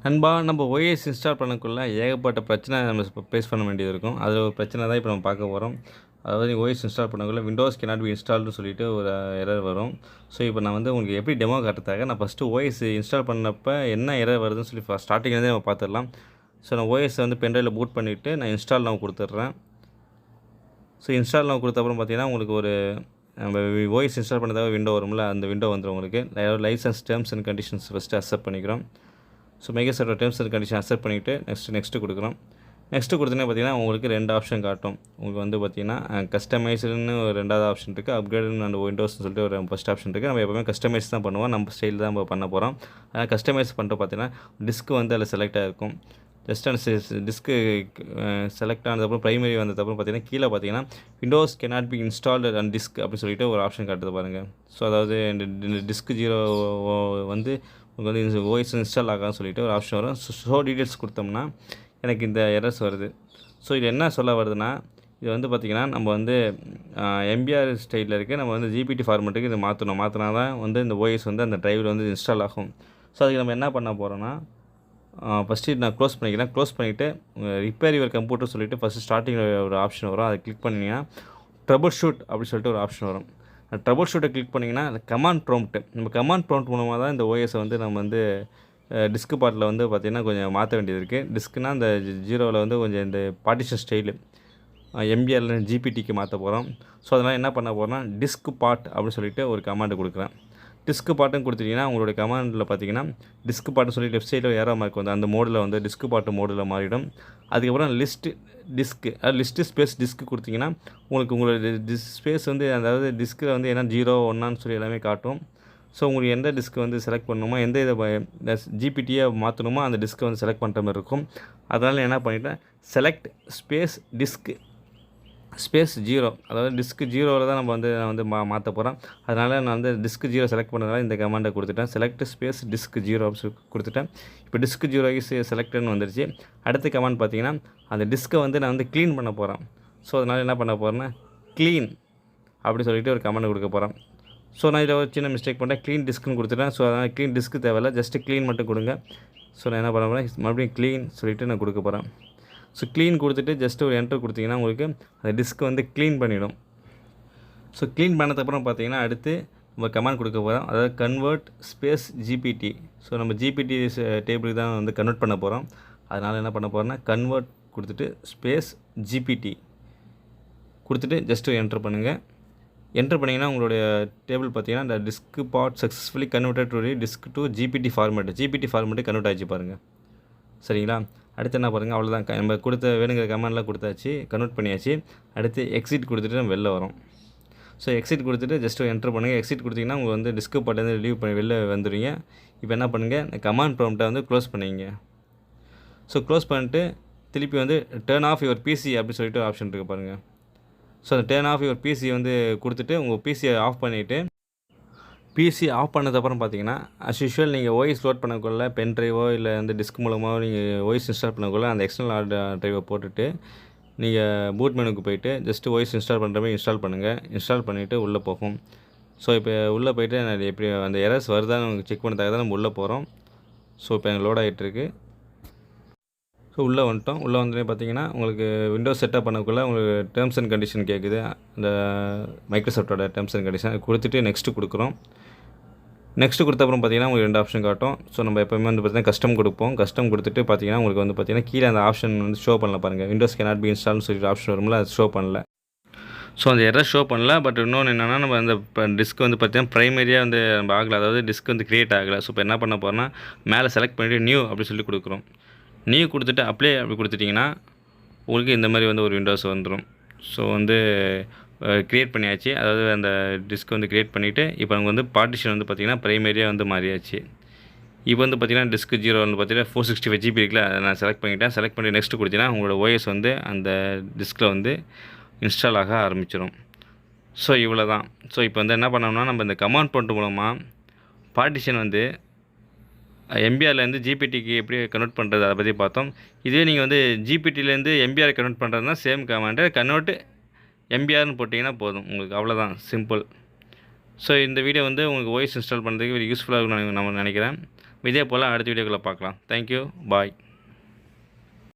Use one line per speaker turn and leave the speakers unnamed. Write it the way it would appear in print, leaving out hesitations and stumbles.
நண்பா, நம்ம OS install பண்ணக்குள்ள ஏகப்பட்ட பிரச்சனை நம்ம ஃபேஸ் பண்ண வேண்டியது இருக்கும். அதில ஒரு பிரச்சனை தான் இப்போ நம்ம பார்க்க போறோம். அதாவது OS இன்ஸ்டால் பண்ணக்குள்ள விண்டோஸ் கேனாட் பி இன்ஸ்டால்டுன்னு சொல்லிட்டு ஒரு எரர் வரும். ஸோ, இப்போ நான் வந்து உங்களுக்கு எப்படி டெமோ காட்டுறதுக்காக நான் ஃபஸ்ட்டு OS இன்ஸ்டால் பண்ணப்ப என்ன எரர் வருதுன்னு சொல்லி ஸ்டார்ட்டிங்லேருந்தே நம்ம பார்த்துடலாம். ஸோ, நான் OS வந்து பென்ட்ரைவ்ல பூட் பண்ணிவிட்டு நான் இன்ஸ்டால் நவ் குடுத்துடுறேன். ஸோ, இன்ஸ்டால் நவ் குடுத்த அப்புறம் பார்த்தீங்கன்னா, உங்களுக்கு ஒரு நம்ம OS இன்ஸ்டால் பண்ணதாக விண்டோ வரும்ல, அந்த விண்டோ வந்துரும் உங்களுக்கு. Licence terms and conditions first accept பண்ணிக்கிறோம். So, Microsoft terms and condition accept பண்ணிவிட்டு நெக்ஸ்ட்டு கொடுக்குறோம். நெக்ஸ்ட்டு கொடுத்தோன்னே பார்த்தீங்கன்னா, உங்களுக்கு 2 ஆப்ஷன் காட்டும். உங்களுக்கு வந்து பார்த்தீங்கன்னா, கஸ்டமைஸ்டுன்னு ஒரு 2வது ஆப்ஷன் இருக்குது. அப்கிரேட் அண்ட் விண்டோஸ்னு சொல்லிட்டு ஒரு ஃபஸ்ட் ஆப்ஷன் இருக்குது. நம்ம எப்பவுமே கஸ்டமைஸ் தான் பண்ணுவோம். நம்ம ஸ்டைல் தான் நம்ம பண்ண போகிறோம். அதனால் கஸ்டமைஸ் பண்ணிட்டு பார்த்தீங்கன்னா, டிஸ்க் வந்து அதில் செலக்ட் ஆகிருக்கும். ஜஸ்ட் அந்த டிஸ்க்கு செலக்ட் ஆனதுக்கப்புறம் பிரைமரி வந்ததுக்கப்புறம் பார்த்தீங்கன்னா, கீழே பார்த்தீங்கன்னா, Windows cannot B installed and disk அப்படின்னு சொல்லிட்டு ஒரு ஆப்ஷன் காட்டுது பாருங்கள். ஸோ, அதாவது இந்த டிஸ்க் 0 வந்து உங்களுக்கு வந்து OS இன்ஸ்டால் ஆகாதுன்னு சொல்லிட்டு ஒரு ஆப்ஷன் வரும். ஷோ டீட்டெயில்ஸ் கொடுத்தோம்னா எனக்கு இந்த எரர்ஸ் வருது. ஸோ, இது என்ன சொல்ல வருதுன்னா, இது வந்து பார்த்திங்கன்னா, நம்ம வந்து MBR ஸ்டைலில் இருக்குது. நம்ம வந்து GPT ஃபார்மெட்டுக்கு இதை மாற்றினா தான் வந்து இந்த OS வந்து அந்த டிரைவில் வந்து இன்ஸ்டால் ஆகும். ஸோ, அதுக்கு நம்ம என்ன பண்ண போகிறோன்னா, ஃபஸ்ட்டு நான் க்ளோஸ் பண்ணிக்கிறேன். க்ளோஸ் பண்ணிவிட்டு ரிப்பேர் யுவர் கம்ப்யூட்டர் சொல்லிவிட்டு ஃபஸ்ட்டு ஸ்டார்டிங்கில் ஒரு ஆப்ஷன் வரும். அதை கிளிக் பண்ணிங்கன்னா ட்ரபிள் ஷூட் அப்படின்னு சொல்லிட்டு ஒரு ஆப்ஷன் வரும். ட்ரபிள் ஷூட்டை கிளிக் பண்ணிங்கன்னா அந்த கமாண்ட் ப்ராம்ப்ட் நம்ம கமாண்ட் ப்ராம்ப்ட் மூலமாக தான் இந்த OSஐ வந்து நம்ம வந்து டிஸ்க் பார்ட்டில் வந்து பார்த்திங்கன்னா கொஞ்சம் மாற்ற வேண்டியது இருக்குது. டிஸ்க்குனா அந்த 0வில் வந்து கொஞ்சம் இந்த பார்ட்டிஷன் ஸ்டைலு MBRல GPTக்கு மாற்ற போகிறோம். ஸோ, அதனால் என்ன பண்ண போகிறோம்னா டிஸ்க் பார்ட் அப்படின்னு சொல்லிட்டு ஒரு கமாண்டு கொடுக்குறேன். டிஸ்க் பார்ட்டுன்னு கொடுத்துட்டிங்கன்னா உங்களுடைய கமாண்டில் பார்த்தீங்கன்னா டிஸ்க் பார்ட்டுன்னு சொல்லி லெஃப்ட் சைடில் ஏரோ மார்க் வந்து அந்த மோடில் வந்து டிஸ்க் பார்ட்டு மோடில் மாறிடும். அதுக்கப்புறம் லிஸ்ட்டு ஸ்பேஸ் டிஸ்க் கொடுத்தீங்கன்னா உங்களுடைய ஸ்பேஸ் வந்து அதாவது டிஸ்கில் வந்து என்ன 0 1ன்னு சொல்லி எல்லாமே காட்டும். ஸோ, உங்களுக்கு எந்த டிஸ்க் வந்து செலக்ட் பண்ணணுமோ எந்த இதை GPTயை மாற்றணுமோ அந்த டிஸ்க்கை வந்து செலக்ட் பண்ணுற மாதிரி இருக்கும். அதனால் என்ன பண்ணிட்டேன், செலக்ட் ஸ்பேஸ் டிஸ்க் ஸ்பேஸ் 0 அதாவது டிஸ்க் 0வில் தான் நான் வந்து மாற்ற போகிறேன். அதனால் நான் வந்து டிஸ்க் 0 செலக்ட் பண்ணதால் இந்த கமாண்டை கொடுத்துட்டேன். செலக்ட் ஸ்பேஸ் டிஸ்க் 0 அப்படின்னு கொடுத்துட்டேன். இப்போ டிஸ்க் 0 இஸ் செலக்டட்னு வந்துருச்சு. அடுத்த கமாண்ட் பார்த்தீங்கன்னா, அந்த டிஸ்க்கை வந்து நான் வந்து க்ளீன் பண்ண போகிறேன். ஸோ, அதனால் என்ன பண்ண போகிறேன்னா க்ளீன் அப்படி சொல்லிட்டு ஒரு கமாண்ட் கொடுக்க போகிறேன். ஸோ, நான் இதில் ஒரு சின்ன மிஸ்டேக் பண்ணேன். க்ளீன் டிஸ்க்குன்னு கொடுத்துட்டேன். ஸோ, அதனால் க்ளீன் டிஸ்க்கு தேவையில்லை, ஜஸ்ட்டு க்ளீன் மட்டும் கொடுங்க. ஸோ, நான் என்ன பண்ண போகிறேன், மறுபடியும் க்ளீன் சொல்லிவிட்டு நான் கொடுக்க போகிறேன். ஸோ, க்ளீன் கொடுத்துட்டு ஜஸ்ட் ஒரு என்டர் கொடுத்தீங்கன்னா உங்களுக்கு அந்த டிஸ்க் வந்து க்ளீன் பண்ணிடும். ஸோ, க்ளீன் பண்ணதுக்கப்புறம் பார்த்தீங்கன்னா அடுத்து நம்ம கமாண்ட் கொடுக்க போகிறோம். அதாவது கன்வெர்ட் ஸ்பேஸ் GPT. ஸோ, நம்ம GPT டேபிளுக்கு தான் வந்து கன்வெர்ட் பண்ண போகிறோம். அதனால் என்ன பண்ண போகிறோன்னா கன்வெர்ட் கொடுத்துட்டு ஸ்பேஸ் GPT கொடுத்துட்டு ஜஸ்ட்டு என்டர் பண்ணுங்கள். என்டர் பண்ணிங்கன்னா உங்களுடைய டேபிள் பார்த்தீங்கன்னா இந்த disk part successfully converted to disk to GPT format convert ஆகிடுச்சு பாருங்கள். சரிங்களா? அடுத்து என்ன பாருங்கள், அவ்வளோதான். நம்ம கொடுத்த வேணுங்கிற கமாண்ட்லாம் கொடுத்தாச்சு, கன்வெர்ட் பண்ணியாச்சு. அடுத்து எக்ஸிட் கொடுத்துட்டு நம்ம வெளில வரோம். ஸோ, எக்ஸிட் கொடுத்துட்டு ஜஸ்ட்டு என்டர் பண்ணுங்கள். எக்ஸிட் கொடுத்தீங்கன்னா உங்களுக்கு வந்து டிஸ்க் பார்ட்லேருந்து ரிலீவ் பண்ணி வெளில வந்துடுவீங்க. இப்போ என்ன பண்ணுங்கள், கமாண்ட் ப்ராம்ப்ட்டை வந்து க்ளோஸ் பண்ணிங்க. ஸோ, க்ளோஸ் பண்ணிட்டு திருப்பி வந்து டர்ன் ஆஃப் யுவர் PC அப்படின்னு சொல்லிட்டு ஒரு ஆப்ஷன் இருக்குது பாருங்கள். ஸோ, அந்த டர்ன் ஆஃப் யுவர் PC வந்து கொடுத்துட்டு உங்கள் PCயை ஆஃப் பண்ணிவிட்டு PC ஆஃப் பண்ணதுக்கப்புறம் பார்த்தீங்கன்னா அஸ் யூஷுவல் நீங்கள் OS லோட் பண்ணக்குள்ள பென் ட்ரைவோ இல்லை வந்து டிஸ்க் மூலமாக நீங்கள் OS இன்ஸ்டால் பண்ணக்குள்ள அந்த எக்ஸ்டர்னல் ஹார்ட் ட்ரைவை போட்டுட்டு நீங்கள் பூட் மெனுக்கு போய்ட்டு ஜஸ்ட்டு OS இன்ஸ்டால் பண்ணுற மாதிரி இன்ஸ்டால் பண்ணுங்கள். இன்ஸ்டால் பண்ணிவிட்டு உள்ளே போகும். ஸோ, இப்போ உள்ளே போய்ட்டு நான் எப்படி அந்த எரர்ஸ் வருதான்னு செக் பண்ணதாக தான் நம்ம உள்ளே போகிறோம். ஸோ, இப்போ எனக்கு லோட் ஆகிட்டுருக்கு. ஸோ, உள்ளே வந்துட்டோம். உள்ளே வந்தோடனே பார்த்தீங்கன்னா உங்களுக்கு விண்டோஸ் செட்டப் பண்ணக்குள்ளே உங்களுக்கு டேர்ம்ஸ் அண்ட் கண்டிஷன் கேட்குது. அந்த மைக்ரோசாஃப்ட்டோட டேர்ம்ஸ் அண்ட் கண்டிஷன் கொடுத்துட்டு நெக்ஸ்ட்டு கொடுக்குறோம். நெக்ஸ்ட்டு கொடுத்தப்பறம் பார்த்தீங்கன்னா உங்களுக்கு 2 ஆப்ஷன் காட்டும். ஸோ, நம்ம எப்போயுமே வந்து பார்த்தீங்கன்னா கஸ்டம் கொடுப்போம். கஸ்டம் கொடுத்துட்டு பார்த்தீங்கன்னா உங்களுக்கு வந்து பார்த்தீங்கன்னா கீழே அந்த ஆப்ஷன் வந்து ஷோ பண்ணல பாருங்கள். விண்டோஸ் கேனாட் பி இன்ஸ்டால்னு சொல்லிட்டு ஆப்ஷன் வரும்ல, அது ஷோ பண்ணல. ஸோ, அந்த எரர் ஷோ பண்ணல. பட் இன்னொன்று என்னென்னா நம்ம அந்த டிஸ்க் வந்து பார்த்தீங்கன்னா ப்ரைமரியாக வந்து நம்ம ஆகலை, அதாவது டிஸ்க் வந்து க்ரியேட் ஆகலை. ஸோ, இப்போ என்ன பண்ண போகிறோன்னா மேலே செலக்ட் பண்ணிவிட்டு நியூ அப்படி சொல்லி கொடுக்குறோம். நியூ கொடுத்துட்டு அப்ளை அப்படி கொடுத்துட்டிங்கன்னா உங்களுக்கு இந்த மாதிரி வந்து ஒரு விண்டோஸ் வந்துடும். ஸோ, வந்து க்ரியேட் பண்ணியாச்சு. அதாவது அந்த டிஸ்க் வந்து க்ரியேட் பண்ணிவிட்டு இப்போ நமக்கு வந்து பார்ட்டிஷன் வந்து பார்த்திங்கன்னா ப்ரைமரியாக வந்து மாறியாச்சு. இப்போ வந்து பார்த்திங்கன்னா டிஸ்க் 0 வந்து பார்த்திங்கன்னா 465 GB இருக்குல்ல, அதை நான் செலக்ட் பண்ணிவிட்டேன். செலக்ட் பண்ணி நெக்ஸ்ட்டு கொடுத்தீங்கன்னா உங்களோட OS வந்து அந்த டிஸ்கில் வந்து இன்ஸ்டால் ஆக ஆரம்பிச்சிடும். ஸோ, இவ்வளோ தான். ஸோ, இப்போ வந்து என்ன பண்ணோம்னா நம்ம இந்த கமாண்ட் ப்ராம்ப்ட் மூலமாக பார்ட்டிஷன் வந்து MBRலேருந்து GPTக்கு எப்படி கன்வெர்ட் பண்ணுறது அதை பற்றி பார்த்தோம். இதுவே நீங்கள் வந்து GPTலேருந்து MBR கன்வெர்ட் பண்ணுறதுனா சேம் கமாண்டு கன்வெர்ட் MBRன்னு போட்டிங்கன்னா போதும் உங்களுக்கு. அவ்வளோதான், சிம்பிள். ஸோ, இந்த வீடியோ வந்து உங்களுக்கு OS இன்ஸ்டால் பண்ணுறதுக்கு வெரி யூஸ்ஃபுல்லாக இருக்கும்னு நான் நினைக்கிறேன். இதே போல் அடுத்த வீடியோக்குள்ளே பார்க்கலாம். தேங்க்யூ, பாய்.